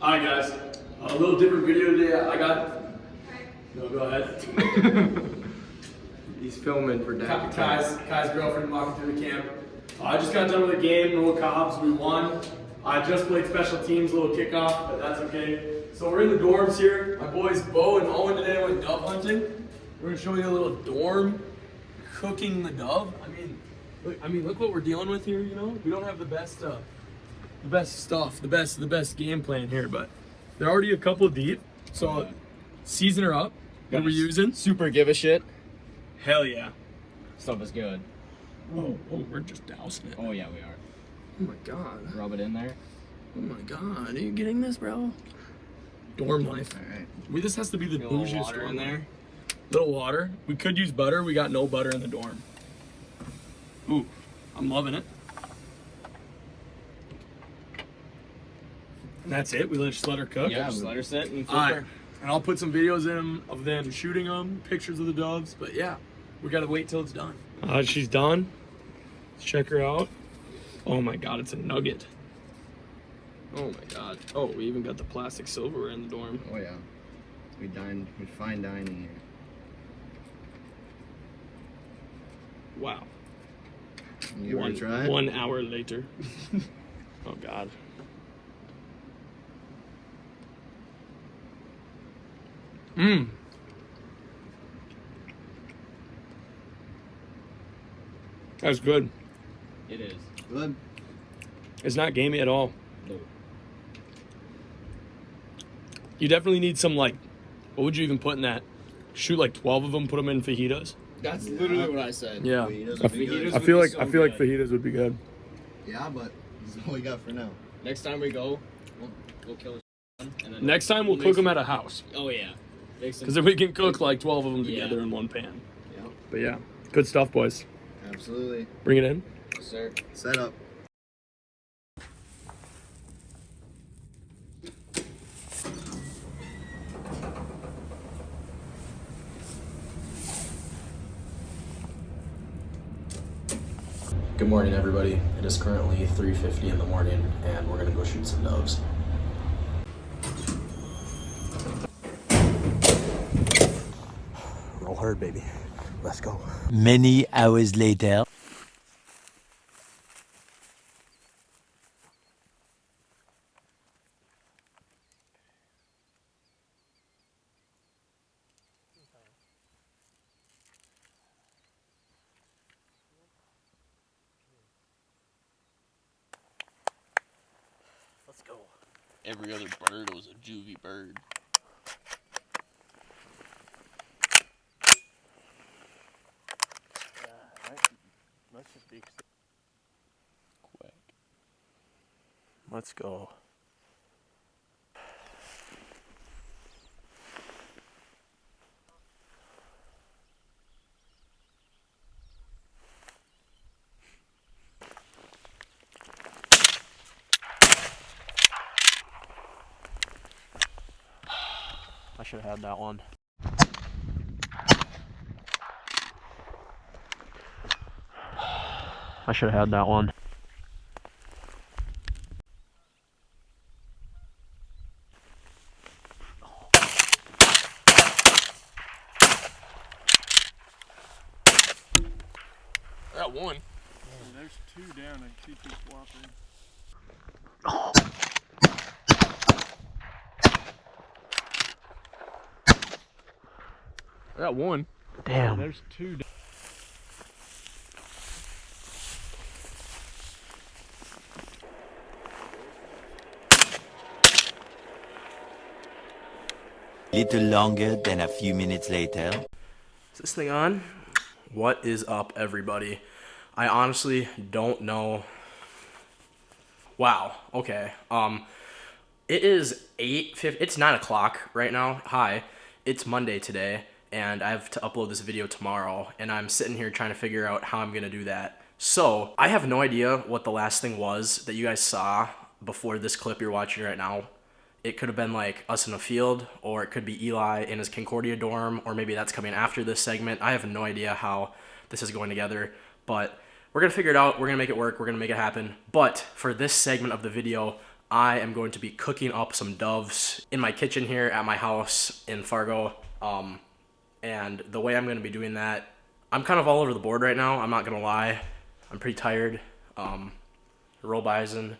Hi guys, a little different video today. No, go ahead. He's filming for Dakattack. Kai's girlfriend walking through the camp. I just got done with the game, no Cobbs, we won. I just played special teams, little kickoff, but that's okay. So we're in the dorms here. My boys Bo and Owen today went dove hunting. We're gonna show you a little dorm cooking the dove. I mean, look what we're dealing with here. You know, we don't have the best stuff, the best game plan here, but they're already a couple deep. So season her up. What are we using? Super give a shit. Hell yeah. Stuff is good. Oh, we're just dousing it. Oh yeah, we are. Oh my god. Rub it in there. Oh my god. Are you getting this, bro? Dorm life. Alright. This has to be the bougiest water dorm in there. Little water. We could use butter. We got no butter in the dorm. Ooh, I'm loving it. And that's it. We just let her cook. Yeah, just let her sit and flip Alright. her. And I'll put some videos in of them shooting them, pictures of the doves. But yeah, we gotta wait till it's done. She's done. Let's check her out. Oh my god, it's a nugget. Oh my god. Oh, we even got the plastic silverware in the dorm. Oh yeah. We fine dining here. Wow. You want to try it? 1 hour later. Oh god. Mmm. That's good. It is. Good. It's not gamey at all. No. You definitely need some, like, what would you even put in that? Shoot like 12 of them, put them in fajitas. That's literally what I said. Yeah. Fajitas I feel like fajitas would be good. Yeah, but this is all we got for now. Next time we go, we'll kill a and then Next time we'll cook them at a house. Oh yeah. Because then we can cook like 12 of them together in one pan. Yeah. But yeah, good stuff, boys. Absolutely. Bring it in. Yes, sir. Set up. Good morning, everybody. It is currently 3:50 in the morning, and we're gonna go shoot some doves. Roll hard, baby. Let's go. Many hours later. Let's go. Every other bird was a juvie bird. Quack. Let's go. I should have had that one. I should have had that one. I got one. There's two down and she keeps whopping. I got one. Damn. There's two down. Little longer than a few minutes later. Is this thing on? What is up, everybody? I honestly don't know. Wow. Okay. It is 8:50. It's 9 o'clock right now. Hi. It's Monday today, and I have to upload this video tomorrow, and I'm sitting here trying to figure out how I'm gonna do that. So I have no idea what the last thing was that you guys saw before this clip you're watching right now. It could have been like us in a field, or it could be Eli in his Concordia dorm, or maybe that's coming after this segment. I have no idea how this is going together, but we're gonna figure it out. We're gonna make it work. We're gonna make it happen. But for this segment of the video, I am going to be cooking up some doves in my kitchen here at my house in Fargo. And the way I'm going to be doing that, I'm kind of all over the board right now. I'm not going to lie. I'm pretty tired. Roll bison.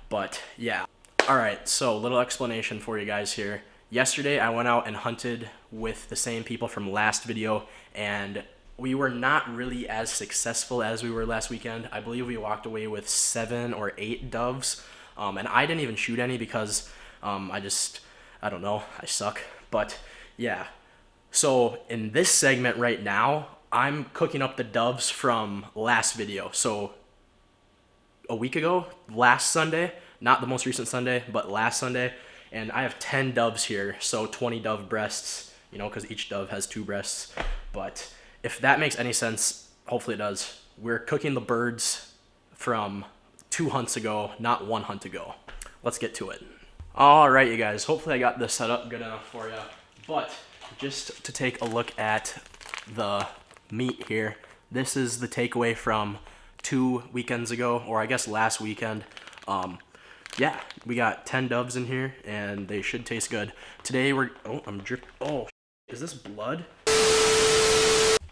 But yeah. All right, so little explanation for you guys here. Yesterday, I went out and hunted with the same people from last video, and we were not really as successful as we were last weekend. I believe we walked away with 7 or 8 doves, and I didn't even shoot any because I don't know, I suck. But yeah, so in this segment right now, I'm cooking up the doves from last video. So a week ago, last Sunday, not the most recent Sunday, but last Sunday, and I have 10 doves here, so 20 dove breasts, you know, because each dove has 2 breasts. But if that makes any sense, hopefully it does. We're cooking the birds from 2 hunts ago, not 1 hunt ago. Let's get to it. All right, you guys, hopefully I got this set up good enough for you. But just to take a look at the meat here, this is the takeaway from 2 weekends ago, or I guess last weekend. Yeah, we got 10 doves in here, and they should taste good. Today is this blood?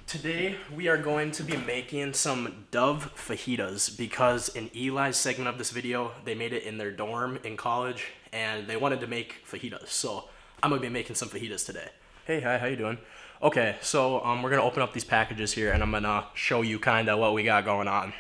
Today we are going to be making some dove fajitas because in Eli's segment of this video, they made it in their dorm in college, and they wanted to make fajitas. So I'm gonna be making some fajitas today. Hey, hi, how you doing? Okay, so we're gonna open up these packages here, and I'm gonna show you kind of what we got going on.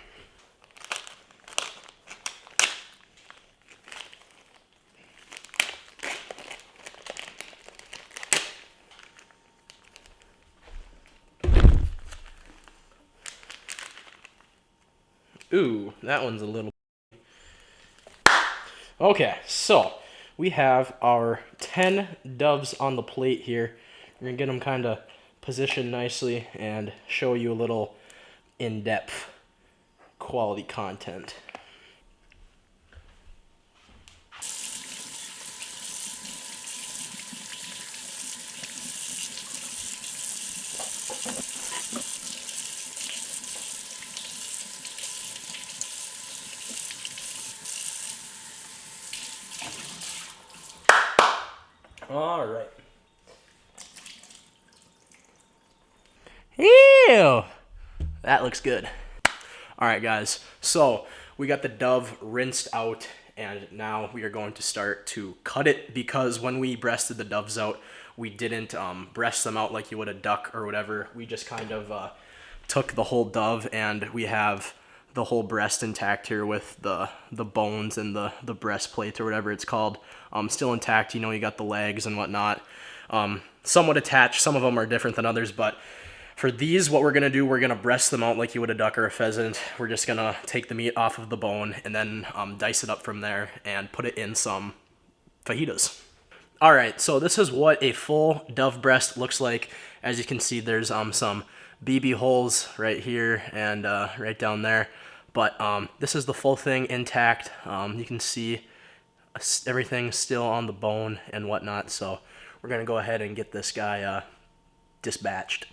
Ooh, that one's a little... Okay, so we have our 10 doves on the plate here. We're going to get them kind of positioned nicely and show you a little in-depth quality content. All right. Ew! That looks good. All right, guys. So we got the dove rinsed out, and now we are going to start to cut it because when we breasted the doves out, we didn't breast them out like you would a duck or whatever. We just kind of took the whole dove, and we have the whole breast intact here with the bones and the breastplate or whatever it's called still intact. You know, you got the legs and whatnot somewhat attached. Some of them are different than others, but for these, what we're gonna do, we're gonna breast them out like you would a duck or a pheasant. We're just gonna take the meat off of the bone and then dice it up from there and put it in some fajitas. All right, so this is what a full dove breast looks like. As you can see, there's some BB holes right here and right down there. But this is the full thing intact. You can see everything still on the bone and whatnot. So we're gonna go ahead and get this guy dispatched.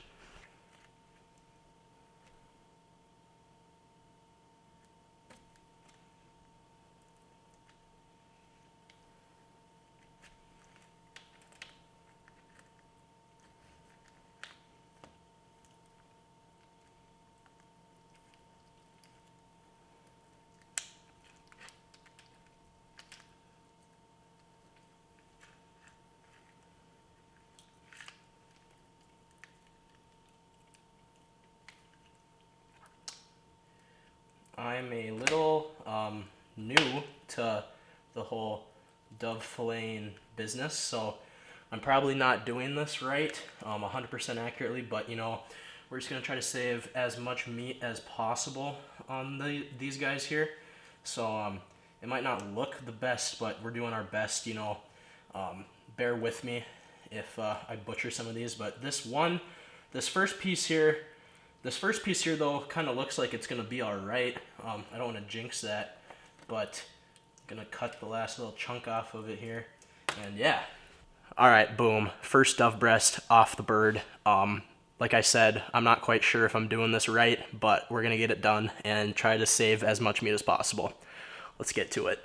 I'm a little new to the whole dove filleting business, so I'm probably not doing this right 100% accurately, but you know, we're just gonna try to save as much meat as possible on these guys here. So it might not look the best, but we're doing our best, you know. Bear with me if I butcher some of these, but this first piece here though kind of looks like it's gonna be all right. I don't want to jinx that, but I'm gonna cut the last little chunk off of it here, and yeah. All right, boom. First dove breast off the bird. Like I said, I'm not quite sure if I'm doing this right, but we're gonna get it done and try to save as much meat as possible. Let's get to it.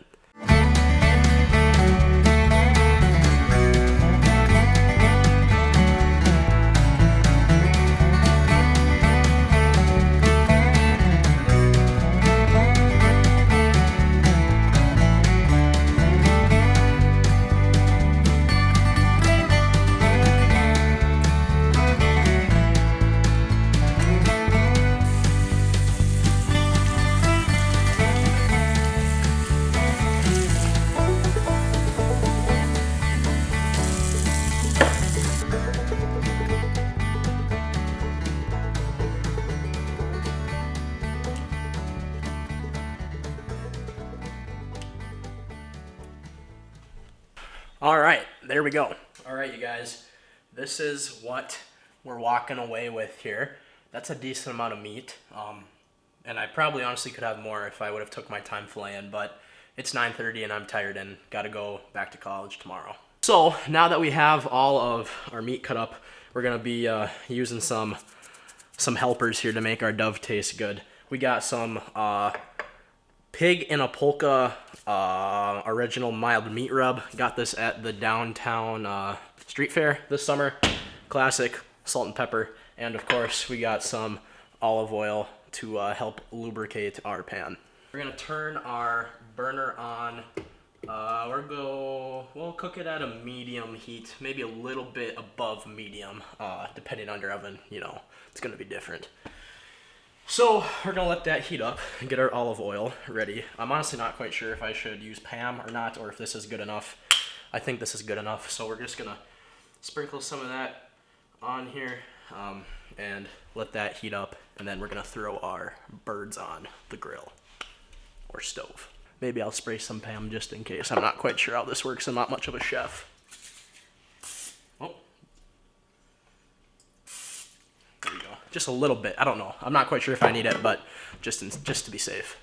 All right, there we go. All right, you guys, this is what we're walking away with here. That's a decent amount of meat. And I probably honestly could have more if I would have took my time filleting, but it's 9:30 and I'm tired and gotta go back to college tomorrow. So now that we have all of our meat cut up, we're gonna be using some helpers here to make our Dove taste good. We got some pig in a polka original mild meat rub. Got this at the downtown street fair this summer. Classic salt and pepper. And of course we got some olive oil to help lubricate our pan. We're gonna turn our burner on. We'll cook it at a medium heat, maybe a little bit above medium, depending on your oven, you know, it's gonna be different. So we're gonna let that heat up and get our olive oil ready. I'm honestly not quite sure if I should use Pam or not, or if this is good enough. I think this is good enough, so we're just gonna sprinkle some of that on here and let that heat up, and then we're gonna throw our birds on the grill or stove. Maybe I'll spray some Pam just in case. I'm not quite sure how this works. I'm not much of a chef. Oh. There we go. Just a little bit. I don't know. I'm not quite sure if I need it, but just to be safe.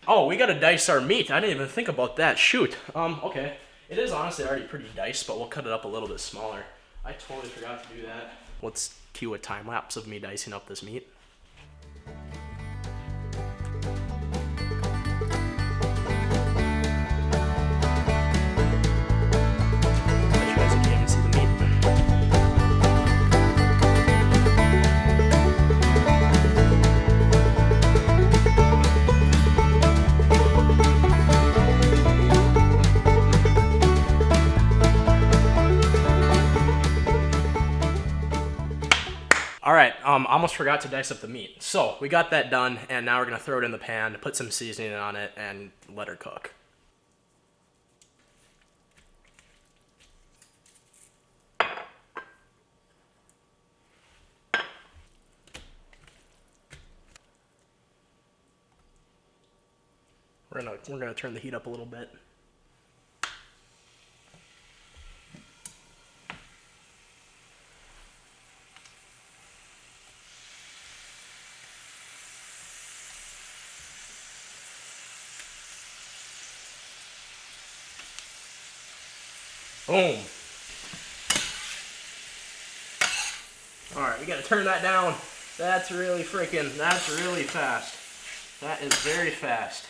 Oh, we gotta dice our meat. I didn't even think about that. Shoot. Okay. It is honestly already pretty diced, but we'll cut it up a little bit smaller. I totally forgot to do that. Let's cue a time lapse of me dicing up this meat. All right, almost forgot to dice up the meat. So we got that done, and now we're gonna throw it in the pan, put some seasoning on it, and let her cook. We're gonna turn the heat up a little bit. Boom. All right, we gotta turn that down. That's really fast. That is very fast.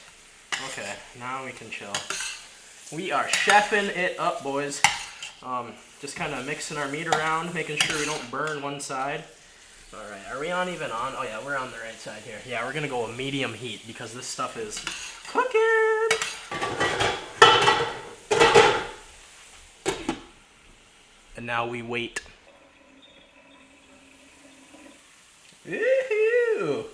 Okay, now we can chill. We are chefing it up, boys. Just kind of mixing our meat around, making sure we don't burn one side. All right, are we even on? Oh yeah, we're on the right side here. Yeah, we're gonna go a medium heat because this stuff is cooking. And now we wait. Woohoo!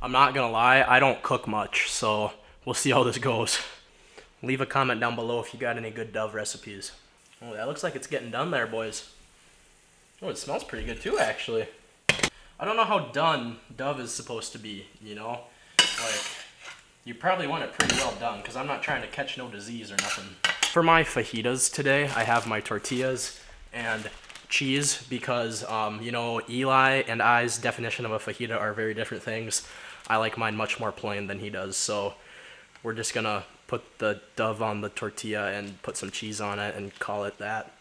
I'm not gonna lie, I don't cook much, so we'll see how this goes. Leave a comment down below if you got any good Dove recipes. Oh, that looks like it's getting done there, boys. Oh, it smells pretty good too, actually. I don't know how done Dove is supposed to be, you know? Like, you probably want it pretty well done, because I'm not trying to catch no disease or nothing. For my fajitas today, I have my tortillas and cheese, because, you know, Eli and I's definition of a fajita are very different things. I like mine much more plain than he does, so we're just gonna put the Dove on the tortilla and put some cheese on it and call it that.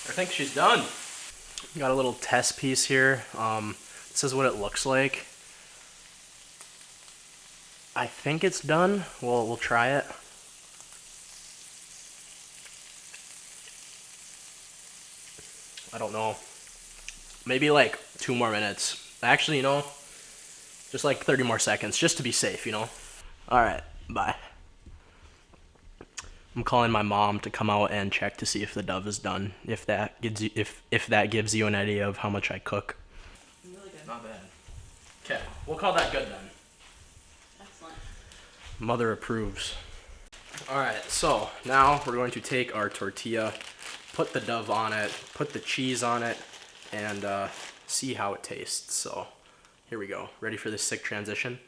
I think she's done. Got a little test piece here. This is what it looks like. I think it's done. We'll try it. I don't know. Maybe like 2 more minutes. Actually, you know, just like 30 more seconds, just to be safe, you know. All right, bye. I'm calling my mom to come out and check to see if the dove is done. If that gives you if that gives you an idea of how much I cook. Really good. Not bad. Okay, we'll call that good then. Excellent. Mother approves. All right, so now we're going to take our tortilla, put the dove on it, put the cheese on it, and see how it tastes. So here we go. Ready for this sick transition?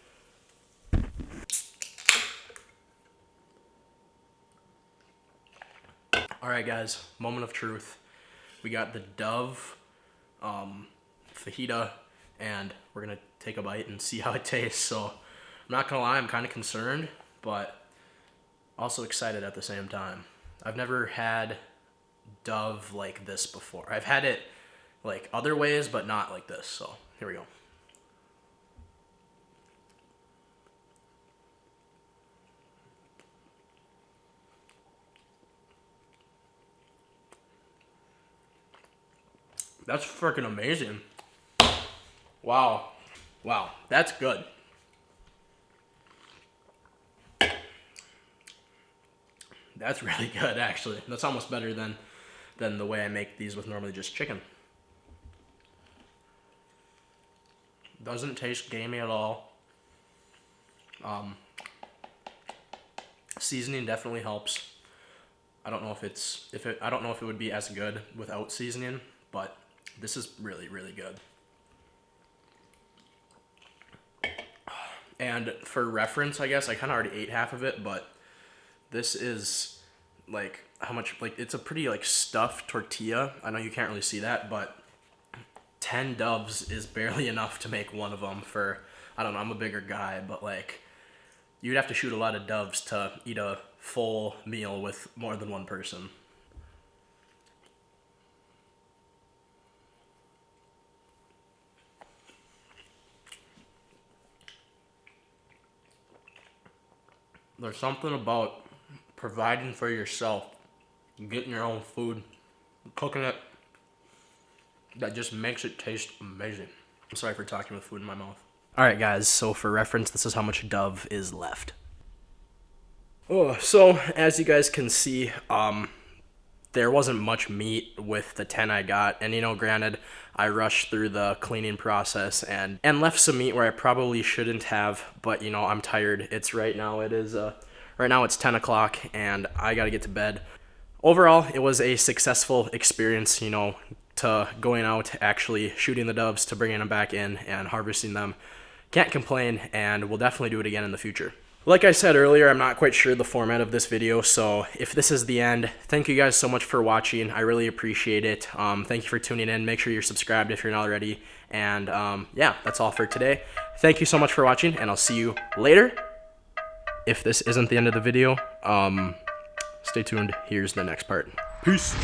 All right, guys, moment of truth. We got the dove fajita, and we're gonna take a bite and see how it tastes. So I'm not gonna lie, I'm kind of concerned, but also excited at the same time. I've never had dove like this before. I've had it like other ways, but not like this. So here we go. That's freaking amazing. Wow. Wow, that's good. That's really good, actually. That's almost better than the way I make these with normally just chicken. Doesn't taste gamey at all. Seasoning definitely helps. I don't know if I don't know if it would be as good without seasoning, but this is really, really good. And for reference, I guess, I kind of already ate half of it, but this is like how much, like it's a pretty like stuffed tortilla. I know you can't really see that, but 10 doves is barely enough to make one of them for, I don't know, I'm a bigger guy, but like you'd have to shoot a lot of doves to eat a full meal with more than one person. There's something about providing for yourself, getting your own food, cooking it, that just makes it taste amazing. I'm sorry for talking with food in my mouth. All right, guys, so for reference, this is how much dove is left. Oh, so as you guys can see, there wasn't much meat with the 10 I got, and you know, granted, I rushed through the cleaning process and left some meat where I probably shouldn't have, but you know, I'm tired. It's right now it's 10 o'clock and I gotta get to bed. Overall, it was a successful experience, you know, to going out, actually shooting the doves, to bringing them back in and harvesting them. Can't complain, and we'll definitely do it again in the future. Like I said earlier, I'm not quite sure the format of this video, so if this is the end, thank you guys so much for watching. I really appreciate it. Thank you for tuning in. Make sure you're subscribed if you're not already. And yeah, that's all for today. Thank you so much for watching, and I'll see you later. If this isn't the end of the video, stay tuned. Here's the next part. Peace.